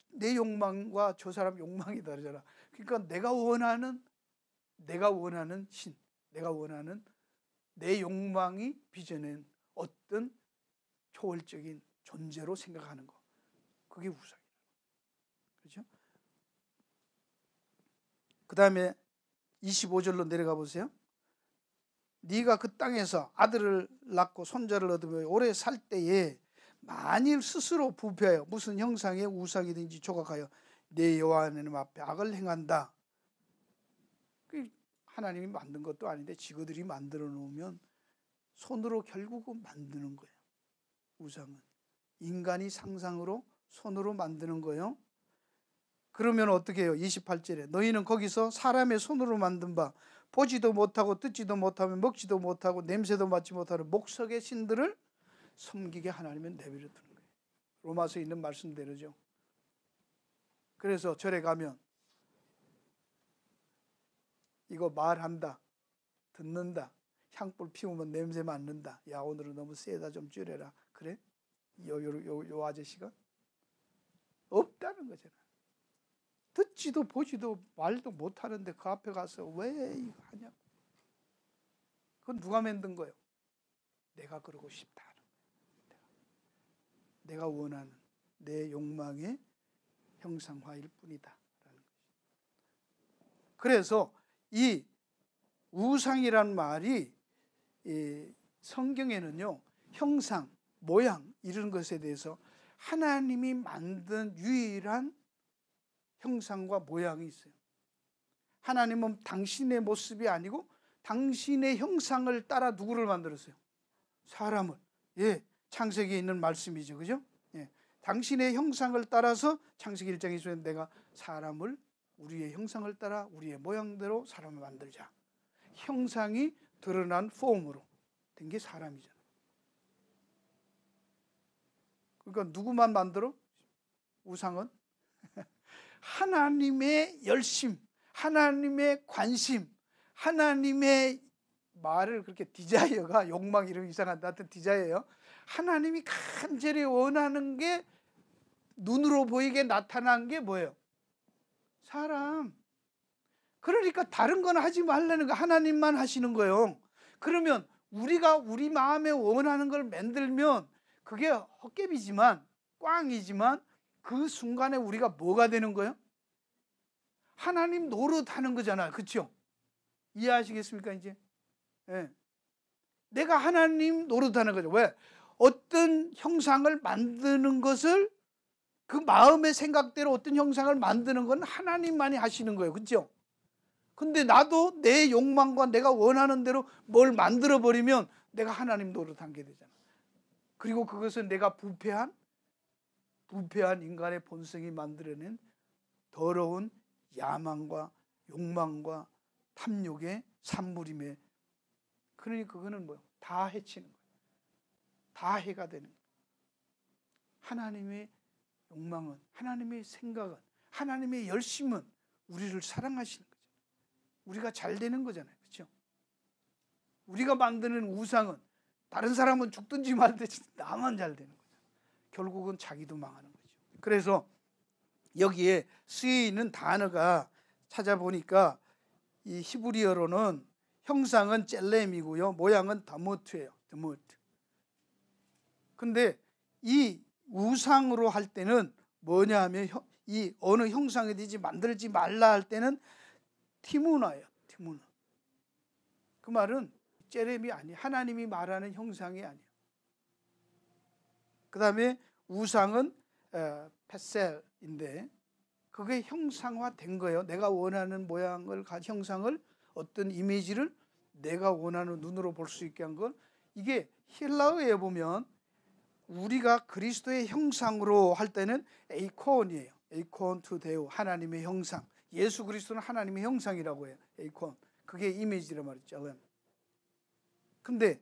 내 욕망과 저 사람 욕망이 다르잖아. 그러니까 내가 원하는 신, 내가 원하는 내 욕망이 빚어낸 어떤 초월적인 존재로 생각하는 거. 그게 우상이에요. 그렇죠? 그 다음에 25절로 내려가 보세요. 네가 그 땅에서 아들을 낳고 손자를 얻으며 오래 살 때에 만일 스스로 부패하여 무슨 형상의 우상이든지 조각하여 내 여호와 하나님 앞에 악을 행한다. 하나님이 만든 것도 아닌데 지그들이 만들어 놓으면 손으로 결국은 만드는 거예요. 우상은 인간이 상상으로 손으로 만드는 거예요. 그러면 어떻게 해요? 28절에 너희는 거기서 사람의 손으로 만든 바 보지도 못하고 듣지도 못하며 먹지도 못하고 냄새도 맡지 못하는 목석의 신들을 섬기게 하나님은 내버려 두는 거예요. 로마서에 있는 말씀대로죠. 그래서 절에 가면 이거 말한다, 듣는다, 향불 피우면 냄새 맡는다. 야 오늘은 너무 세다 좀 줄여라. 그래? 요 아저씨가 없다는 거잖아. 듣지도 보지도 말도 못하는데 그 앞에 가서 왜 이거 하냐고. 그건 누가 만든 거예요? 내가 그러고 싶다. 내가 원하는 내 욕망의 형상화일 뿐이다. 그래서 이 우상이란 말이 성경에는요, 형상, 모양 이런 것에 대해서 하나님이 만든 유일한 형상과 모양이 있어요. 하나님은 당신의 모습이 아니고 당신의 형상을 따라 누구를 만들었어요? 사람을. 예, 창세기에 있는 말씀이죠. 그죠? 예, 당신의 형상을 따라서 창세기 1장에 서 내가 사람을 우리의 형상을 따라 우리의 모양대로 사람을 만들자. 형상이 드러난 폼으로 된 게 사람이잖아. 그러니까 누구만 만들어? 우상은 하나님의 열심, 하나님의 관심, 하나님의 말을 그렇게 디자이어가 욕망 이름 이상한데 하여튼 디자이어예요. 하나님이 간절히 원하는 게 눈으로 보이게 나타난 게 뭐예요? 사람. 그러니까 다른 건 하지 말라는 거, 하나님만 하시는 거예요. 그러면 우리가 우리 마음에 원하는 걸 만들면 그게 헛개비지만, 꽝이지만 그 순간에 우리가 뭐가 되는 거예요? 하나님 노릇하는 거잖아요. 그렇죠? 이해하시겠습니까 이제? 예. 내가 하나님 노릇하는 거죠. 왜? 어떤 형상을 만드는 것을, 그 마음의 생각대로 어떤 형상을 만드는 건 하나님만이 하시는 거예요. 그렇죠? 근데 나도 내 욕망과 내가 원하는 대로 뭘 만들어 버리면 내가 하나님 노릇한 게 되잖아. 그리고 그것은 내가 부패한 인간의 본성이 만들어낸 더러운 야망과 욕망과 탐욕의 산물임에, 그러니 그거는 뭐예요? 다 해치는 거예요. 다 해가 되는 거예요. 하나님의 욕망은, 하나님의 생각은, 하나님의 열심은 우리를 사랑하시는 거죠. 우리가 잘 되는 거잖아요. 그렇죠? 우리가 만드는 우상은 다른 사람은 죽든지 말든지 나만 잘 되는 거죠. 결국은 자기도 망하는 거죠. 그래서 여기에 쓰여 있는 단어가 찾아보니까 이 히브리어로는 형상은 젤렘이고요, 모양은 다모트예요. 다모트. 근데 이 우상으로 할 때는 뭐냐 하면, 이 어느 형상이든지 만들지 말라 할 때는 티무나예요. 티무나. 그 말은 젤렘이 아니에요. 하나님이 말하는 형상이 아니에요. 그 다음에 우상은 페셀인데 그게 형상화된 거예요. 내가 원하는 모양을, 형상을, 어떤 이미지를 내가 원하는 눈으로 볼 수 있게 한 건, 이게 헬라어에 보면 우리가 그리스도의 형상으로 할 때는 에이콘이에요. 에이콘 투 데우, 하나님의 형상. 예수 그리스도는 하나님의 형상이라고 해요. 에이콘. 그게 이미지란 말이죠. 근데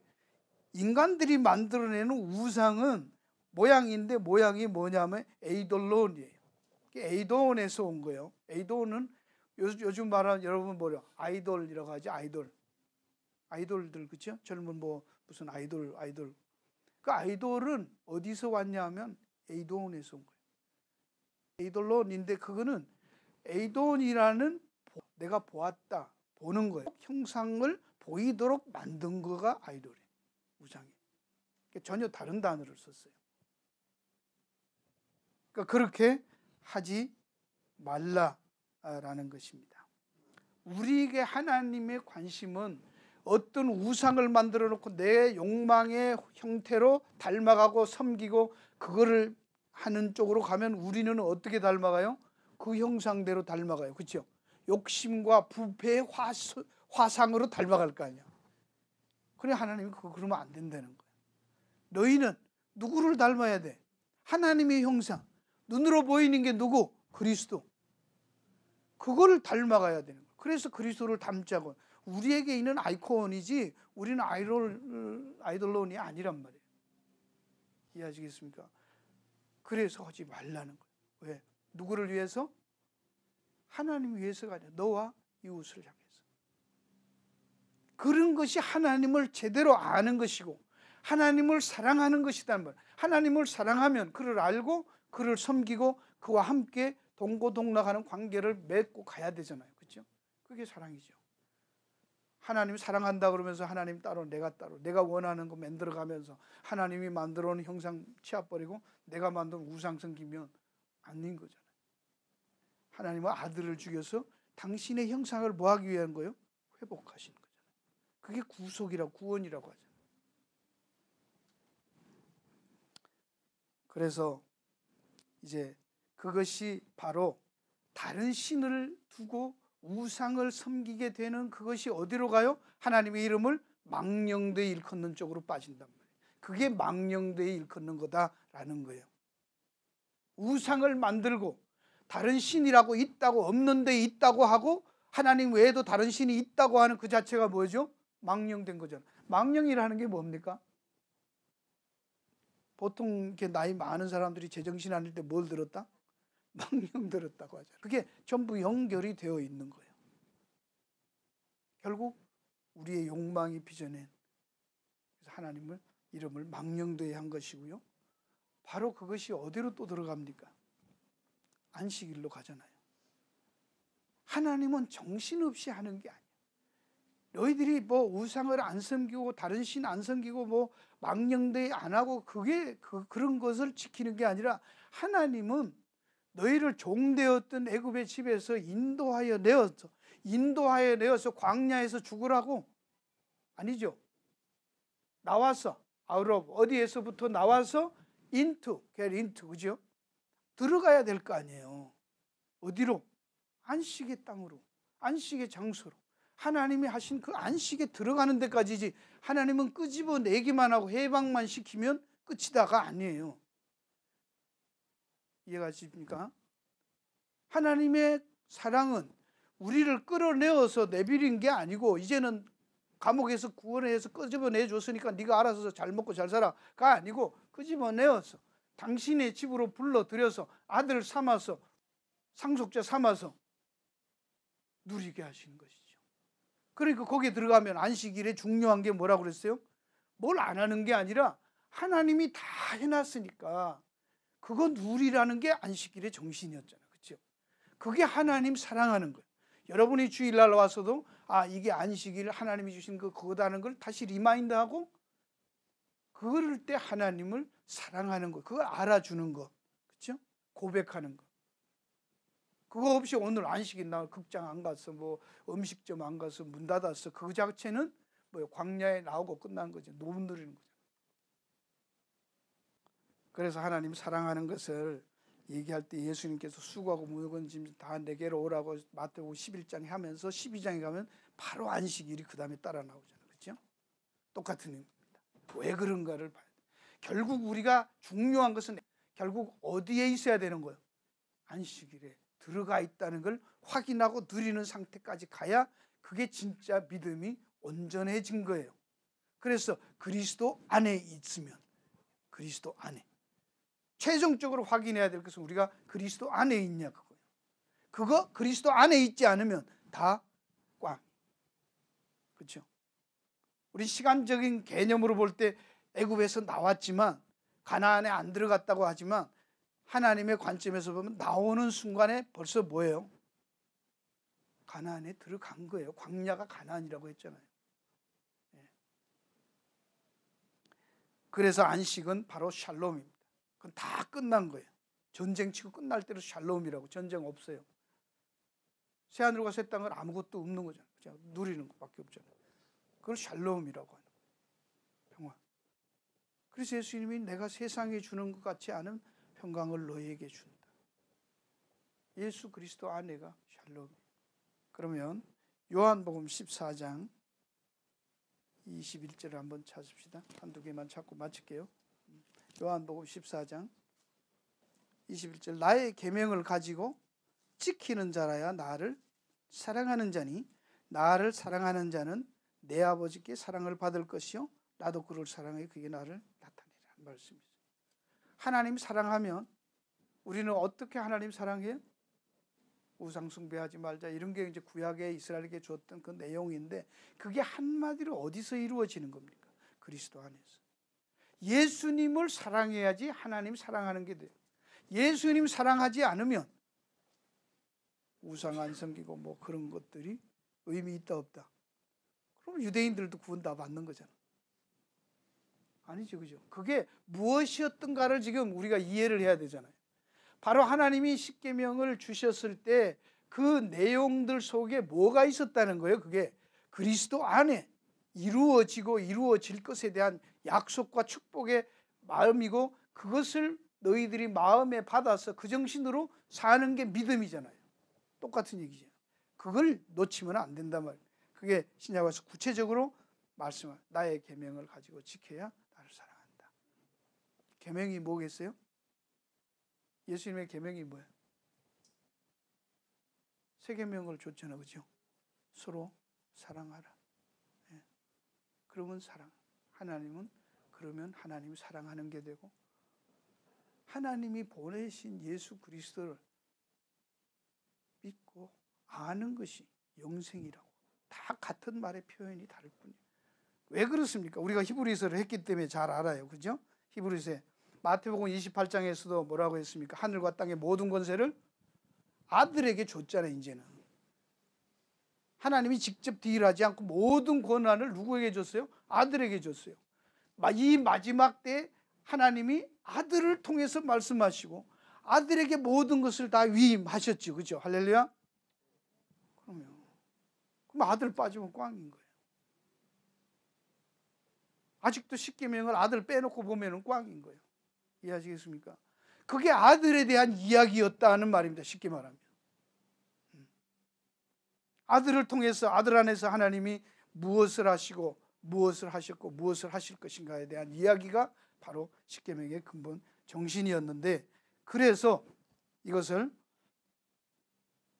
인간들이 만들어내는 우상은 모양인데, 모양이 뭐냐면 에이돌론이에요. 에이돈에서 온 거예요. 에이돈은 요즘 말하는, 여러분 뭐래요? 아이돌이라고 하지. 아이돌들, 그렇죠? 젊은 무슨 아이돌. 그 아이돌은 어디서 왔냐 하면 에이돈에서 온 거예요. 에이돌론인데 그거는 에이돈이라는, 내가 보았다, 보는 거예요. 형상을 보이도록 만든 거가 아이돌이에요. 우상이. 전혀 다른 단어를 썼어요. 그러니까 그렇게 하지 말라라는 것입니다. 우리에게 하나님의 관심은 어떤 우상을 만들어 놓고 내 욕망의 형태로 닮아가고 섬기고 그거를 하는 쪽으로 가면 우리는 어떻게 닮아가요? 그 형상대로 닮아가요. 그렇죠? 욕심과 부패의 화상으로 닮아갈 거 아니야. 그래, 하나님이 그러면 안 된다는 거예요. 너희는 누구를 닮아야 돼? 하나님의 형상. 눈으로 보이는 게 누구? 그리스도. 그거를 닮아가야 되는 거예요. 그래서 그리스도를 닮자고. 우리에게 있는 아이콘이지 우리는 아이돌론이 아니란 말이에요. 이해하시겠습니까? 그래서 하지 말라는 거예요. 왜? 누구를 위해서? 하나님 위해서가 아니라 너와 이웃을 향해서. 그런 것이 하나님을 제대로 아는 것이고 하나님을 사랑하는 것이란 말이에요. 하나님을 사랑하면 그를 알고 그를 섬기고 그와 함께 동고동락하는 관계를 맺고 가야 되잖아요. 그렇죠? 그게 사랑이죠. 하나님 사랑한다 그러면서 하나님 따로 내가 따로, 내가 원하는 거 만들어가면서 하나님이 만들어 놓은 형상 치워버리고 내가 만든 우상 섬기면 아닌 거잖아요. 하나님은 아들을 죽여서 당신의 형상을 뭐 하기 위한 거예요? 회복하시는 거잖아요. 그게 구속이라고, 구원이라고 하잖아요. 그래서 이제 그것이 바로 다른 신을 두고 우상을 섬기게 되는, 그것이 어디로 가요? 하나님의 이름을 망령되이 일컫는 쪽으로 빠진단 말이에요. 그게 망령되이 일컫는 거다라는 거예요. 우상을 만들고 다른 신이라고 있다고, 없는 데 있다고 하고 하나님 외에도 다른 신이 있다고 하는 그 자체가 뭐죠? 망령된 거잖아요. 망령이라는 게 뭡니까? 보통 이렇게 나이 많은 사람들이 제정신 아닐 때 뭘 들었다? 망령 들었다고 하죠. 그게 전부 연결이 되어 있는 거예요. 결국 우리의 욕망이 빚어낸, 그래서 하나님을 이름을 망령되이 한 것이고요. 바로 그것이 어디로 또 들어갑니까? 안식일로 가잖아요. 하나님은 정신없이 하는 게 아니야. 너희들이 뭐 우상을 안 섬기고 다른 신 안 섬기고 뭐 망령되이 안 하고 그런 것을 지키는 게 아니라 하나님은 너희를 종되었던 애굽의 집에서 인도하여 내어서 광야에서 죽으라고. 아니죠. 나와서 out of 어디에서부터 나와서 get into 그죠? 들어가야 될 거 아니에요. 어디로? 안식의 땅으로, 안식의 장소로. 하나님이 하신 그 안식에 들어가는 데까지지, 하나님은 끄집어내기만 하고 해방만 시키면 끝이다가 아니에요. 이해가 가십니까? 하나님의 사랑은 우리를 끌어내어서 내버린 게 아니고, 이제는 감옥에서 구원해서 끄집어내 줬으니까 네가 알아서 잘 먹고 잘 살아가 아니고, 끄집어내어서 당신의 집으로 불러들여서 아들 삼아서 상속자 삼아서 누리게 하시는 것이죠. 그러니까 거기에 들어가면 안식일에 중요한 게 뭐라고 그랬어요? 뭘 안 하는 게 아니라 하나님이 다 해놨으니까 그거 누리라는 게 안식일의 정신이었잖아요. 그렇죠? 그게 하나님 사랑하는 거예요. 여러분이 주일날 와서도 이게 안식일 하나님이 주신 그거다는 걸 다시 리마인드하고, 그럴 때 하나님을 사랑하는 거, 그걸 알아주는 거, 그렇죠? 고백하는 거. 그거 없이 오늘 안식일 날 극장 안 가서 뭐 음식점 안 가서 문 닫았어, 그 자체는 뭐 광야에 나오고 끝난 거죠. 노분 누리는 거죠. 그래서 하나님 사랑하는 것을 얘기할 때 예수님께서 수고하고 무거운 짐 다 내게로 오라고 마태복음 11장에 하면서 12장에 가면 바로 안식일이 그 다음에 따라 나오잖아요. 그렇죠? 똑같은 의미입니다. 왜 그런가를 봐야 돼요. 결국 우리가 중요한 것은 결국 어디에 있어야 되는 거예요? 안식일에 들어가 있다는 걸 확인하고 누리는 상태까지 가야 그게 진짜 믿음이 온전해진 거예요. 그래서 그리스도 안에 있으면, 그리스도 안에 최종적으로 확인해야 될 것은 우리가 그리스도 안에 있냐 그거예요. 그거 그리스도 안에 있지 않으면 다 꽝. 그렇죠? 우리 시간적인 개념으로 볼 때 애굽에서 나왔지만 가나안에 안 들어갔다고 하지만, 하나님의 관점에서 보면 나오는 순간에 벌써 뭐예요? 가나안에 들어간 거예요. 광야가 가나안이라고 했잖아요. 그래서 안식은 바로 샬롬입니다. 그건 다 끝난 거예요. 전쟁 치고 끝날 때로 샬롬이라고. 전쟁 없어요. 새하늘과 새 땅은 아무것도 없는 거잖아요. 그냥 누리는 것밖에 없잖아요. 그걸 샬롬이라고 하는 거예요. 평화. 그래서 예수님이 내가 세상에 주는 것 같지 않은 평강을 너희에게 준다. 예수 그리스도 안에가 샬롬. 그러면 요한복음 14장 21절을 한번 찾읍시다. 한두 개만 찾고 마칠게요. 요한복음 14장 21절. 나의 계명을 가지고 지키는 자라야 나를 사랑하는 자니, 나를 사랑하는 자는 내 아버지께 사랑을 받을 것이요 나도 그를 사랑해 그게 나를 나타내리라는 말씀이죠. 하나님 사랑하면 우리는 어떻게 하나님 사랑해요? 우상 숭배하지 말자, 이런 게 이제 구약에 이스라엘에게 줬던 그 내용인데, 그게 한마디로 어디서 이루어지는 겁니까? 그리스도 안에서. 예수님을 사랑해야지 하나님 사랑하는 게 돼요. 예수님 사랑하지 않으면 우상 안 섬기고 뭐 그런 것들이 의미 있다 없다? 그럼 유대인들도 구원 다 받는 거잖아. 아니죠, 그죠? 그게 무엇이었던가를 지금 우리가 이해를 해야 되잖아요. 바로 하나님이 십계명을 주셨을 때 그 내용들 속에 뭐가 있었다는 거예요? 그게 그리스도 안에 이루어지고 이루어질 것에 대한 약속과 축복의 마음이고, 그것을 너희들이 마음에 받아서 그 정신으로 사는 게 믿음이잖아요. 똑같은 얘기죠. 그걸 놓치면 안 된단 말이에요. 그게 신약에서 구체적으로 말씀을, 나의 계명을 가지고 지켜야 나를 사랑한다. 계명이 뭐겠어요? 예수님의 계명이 뭐예요? 세 계명을 줬잖아요, 그렇죠? 서로 사랑하라. 예. 그러면 사랑. 하나님은 그러면 하나님 사랑하는 게 되고, 하나님이 보내신 예수 그리스도를 믿고 아는 것이 영생이라고. 다 같은 말의 표현이 다를 뿐이에요. 왜 그렇습니까? 우리가 히브리서를 했기 때문에 잘 알아요, 그죠? 히브리서에 마태복음 28장에서도 뭐라고 했습니까? 하늘과 땅의 모든 권세를 아들에게 줬잖아요. 이제는 하나님이 직접 딜하지 않고 모든 권한을 누구에게 줬어요? 아들에게 줬어요. 이 마지막 때 하나님이 아들을 통해서 말씀하시고 아들에게 모든 것을 다 위임하셨죠. 그죠? 할렐루야. 그럼 아들 빠지면 꽝인 거예요. 아직도 십계명을 아들 빼놓고 보면 꽝인 거예요. 이해하시겠습니까? 그게 아들에 대한 이야기였다는 말입니다. 쉽게 말하면. 아들을 통해서 아들 안에서 하나님이 무엇을 하시고 무엇을 하셨고 무엇을 하실 것인가에 대한 이야기가 바로 십계명의 근본 정신이었는데, 그래서 이것을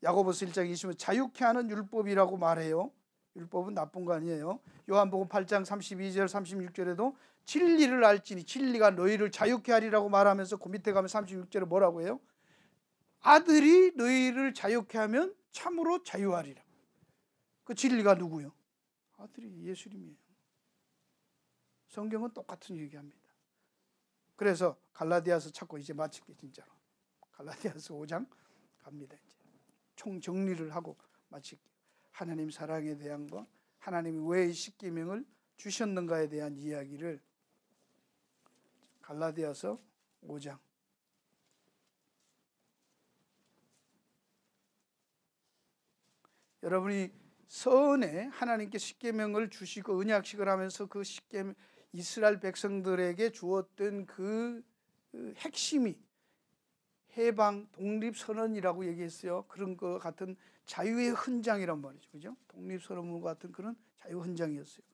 야고보서 1장 20절 자유케 하는 율법이라고 말해요. 율법은 나쁜 거 아니에요. 요한복음 8장 32절 36절에도 진리를 알지니 진리가 너희를 자유케 하리라고 말하면서 그 밑에 가면 36절에 뭐라고 해요? 아들이 너희를 자유케 하면 참으로 자유하리라. 그 진리가 누구요? 아들이 예수님이에요. 성경은 똑같은 얘기합니다. 그래서 갈라디아서 찾고 이제 마칠게. 진짜로 갈라디아서 5장 갑니다. 이제 총 정리를 하고 마칠게요. 하나님 사랑에 대한 것, 하나님이 왜 이 십계명을 주셨는가에 대한 이야기를 갈라디아서 5장 여러분이 선에 하나님께 십계명을 주시고 언약식을 하면서 그 십계명 이스라엘 백성들에게 주었던 그 핵심이 해방 독립선언이라고 얘기했어요. 그런 것 같은 자유의 헌장이란 말이죠. 그죠? 독립선언과 같은 그런 자유 헌장이었어요.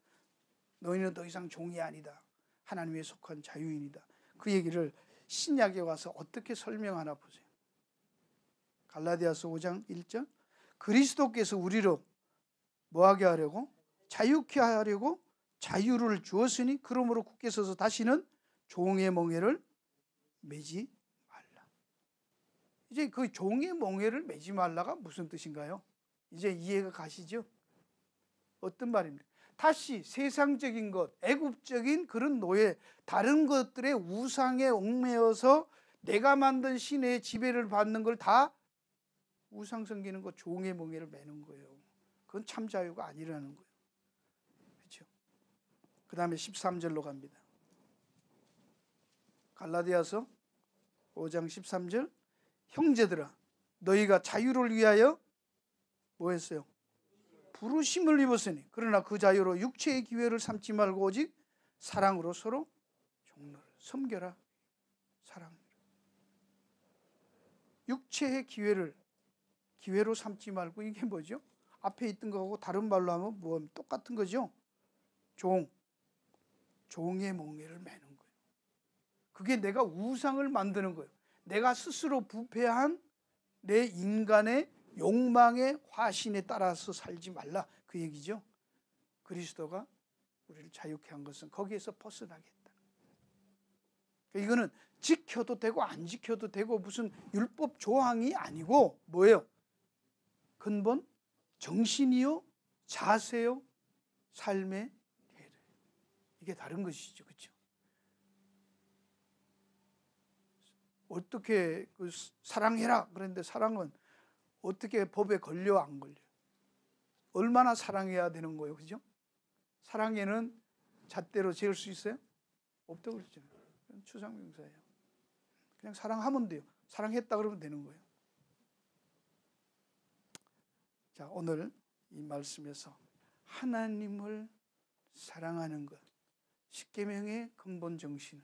너희는 더 이상 종이 아니다. 하나님에 속한 자유인이다. 그 얘기를 신약에 와서 어떻게 설명하나 보세요. 갈라디아서 5장 1절 그리스도께서 우리로 뭐하게 하려고? 자유케 하려고 자유를 주었으니 그러므로 굳게 서서 다시는 종의 멍에를 매지 말라. 이제 그 종의 멍에를 매지 말라가 무슨 뜻인가요? 이제 이해가 가시죠? 어떤 말입니까? 다시 세상적인 것, 애굽적인 그런 노예, 다른 것들의 우상에 얽매여서 내가 만든 신의 지배를 받는 걸 다 우상 섬기는 것, 종의 멍에를 매는 거예요. 그건 참 자유가 아니라는 거예요. 그렇죠? 그 다음에 13절로 갑니다. 갈라디아서 5장 13절 형제들아 너희가 자유를 위하여 뭐 했어요? 부르심을 입었으니 그러나 그 자유로 육체의 기회를 삼지 말고 오직 사랑으로 서로 종로를 섬겨라. 사랑. 육체의 기회로 삼지 말고 이게 뭐죠? 앞에 있던 거하고 다른 말로 하면 뭐 똑같은 거죠? 종의 멍에를 매는 거예요. 그게 내가 우상을 만드는 거예요. 내가 스스로 부패한 내 인간의 욕망의 화신에 따라서 살지 말라 그 얘기죠. 그리스도가 우리를 자유케 한 것은 거기에서 벗어나겠다. 이거는 지켜도 되고 안 지켜도 되고 무슨 율법 조항이 아니고 뭐예요? 근본 정신이요, 자세요, 삶의 태도. 이게 다른 것이죠, 그렇죠? 어떻게 그 사랑해라 그런데 사랑은 어떻게 법에 걸려 안 걸려? 얼마나 사랑해야 되는 거예요, 그죠? 사랑에는 잣대로 재울 수 있어요? 없다고 그랬잖아요. 추상명사예요. 그냥 사랑하면 돼요. 사랑했다 그러면 되는 거예요. 자, 오늘 이 말씀에서 하나님을 사랑하는 것, 십계명의 근본 정신은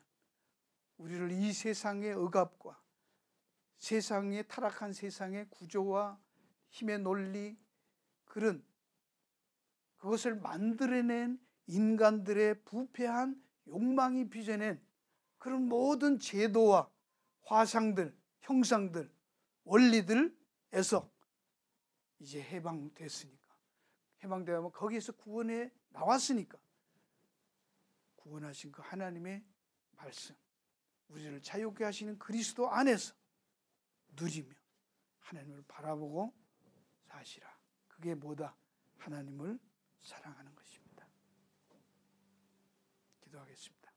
우리를 이 세상의 억압과 세상의 타락한 세상의 구조와 힘의 논리 그것을 만들어낸 인간들의 부패한 욕망이 빚어낸 그런 모든 제도와 화상들, 형상들, 원리들에서 이제 해방됐으니까 해방되면 거기에서 구원해 나왔으니까 구원하신 그 하나님의 말씀 우리를 자유케 하시는 그리스도 안에서 누리며 하나님을 바라보고 사시라. 그게 뭐다? 하나님을 사랑하는 것입니다. 기도하겠습니다.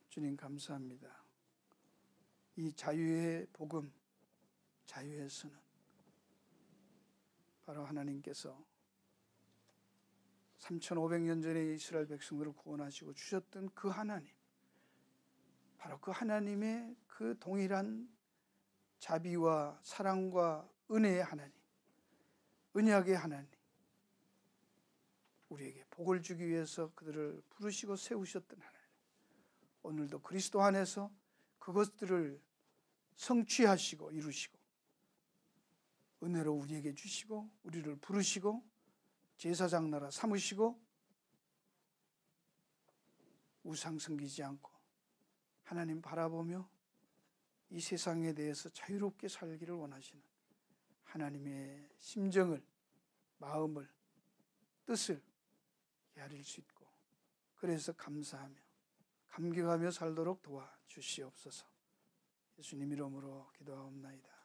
주님 감사합니다. 이 자유의 복음, 자유의 선언 바로 하나님께서 3,500년 전에 이스라엘 백성들을 구원하시고 주셨던 그 하나님, 바로 그 하나님의 그 동일한 자비와 사랑과 은혜의 하나님, 언약의 하나님, 우리에게 복을 주기 위해서 그들을 부르시고 세우셨던 하나님, 오늘도 그리스도 안에서 그것들을 성취하시고 이루시고 은혜로 우리에게 주시고 우리를 부르시고 제사장 나라 삼으시고 우상 섬기지 않고 하나님 바라보며 이 세상에 대해서 자유롭게 살기를 원하시는 하나님의 심정을, 마음을, 뜻을 헤아릴 수 있고, 그래서 감사하며 감격하며 살도록 도와주시옵소서. 예수님 이름으로 기도하옵나이다.